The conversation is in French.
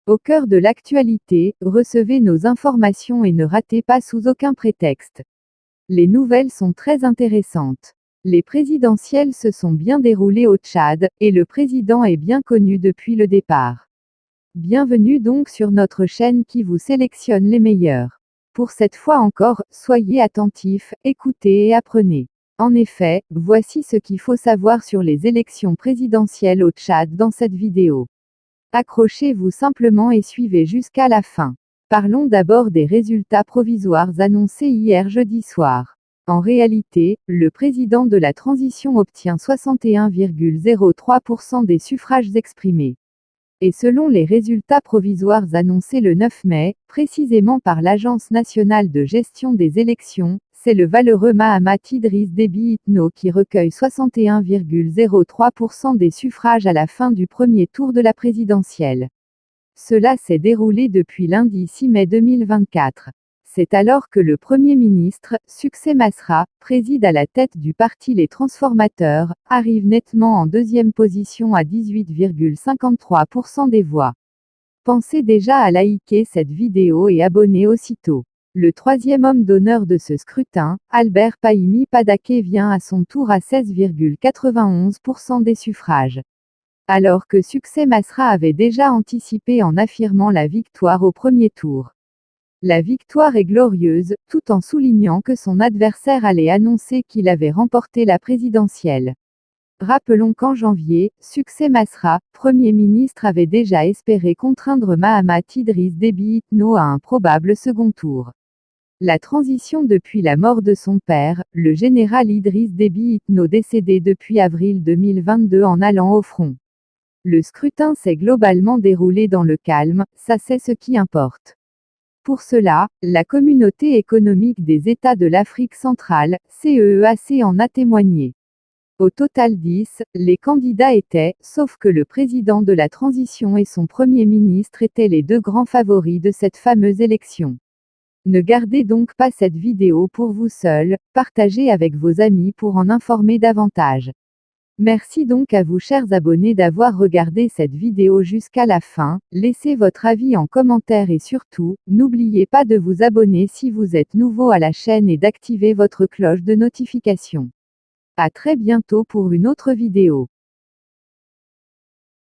Au cœur de l'actualité, recevez nos informations et ne ratez pas sous aucun prétexte. Les nouvelles sont très intéressantes. Les présidentielles se sont bien déroulées au Tchad, et le président est bien connu depuis le départ. Bienvenue donc sur notre chaîne qui vous sélectionne les meilleurs. Pour cette fois encore, soyez attentifs, écoutez et apprenez. En effet, voici ce qu'il faut savoir sur les élections présidentielles au Tchad dans cette vidéo. Accrochez-vous simplement et suivez jusqu'à la fin. Parlons d'abord des résultats provisoires annoncés hier jeudi soir. En réalité, le président de la transition obtient 61,03% des suffrages exprimés. Et selon les résultats provisoires annoncés le 9 mai, précisément par l'Agence nationale de gestion des élections, c'est le valeureux Mahamat Idriss Déby Itno qui recueille 61,03% des suffrages à la fin du premier tour de la présidentielle. Cela s'est déroulé depuis lundi 6 mai 2024. C'est alors que le Premier ministre, Succès Masra, préside à la tête du parti Les Transformateurs, arrive nettement en deuxième position à 18,53% des voix. Pensez déjà à liker cette vidéo et abonner aussitôt. Le troisième homme d'honneur de ce scrutin, Albert Pahimi Padaké vient à son tour à 16,91% des suffrages. Alors que Succès Masra avait déjà anticipé en affirmant la victoire au premier tour. La victoire est glorieuse, tout en soulignant que son adversaire allait annoncer qu'il avait remporté la présidentielle. Rappelons qu'en janvier, Succès Masra, Premier ministre, avait déjà espéré contraindre Mahamat Idriss Déby Itno à un probable second tour. La transition depuis la mort de son père, le général Idriss Déby Itno décédé depuis avril 2022 en allant au front. Le scrutin s'est globalement déroulé dans le calme, ça c'est ce qui importe. Pour cela, la Communauté économique des États de l'Afrique centrale, CEEAC, en a témoigné. Au total 10, les candidats étaient, sauf que le président de la transition et son premier ministre étaient les deux grands favoris de cette fameuse élection. Ne gardez donc pas cette vidéo pour vous seul, partagez avec vos amis pour en informer davantage. Merci donc à vous chers abonnés d'avoir regardé cette vidéo jusqu'à la fin, laissez votre avis en commentaire et surtout, n'oubliez pas de vous abonner si vous êtes nouveau à la chaîne et d'activer votre cloche de notification. À très bientôt pour une autre vidéo.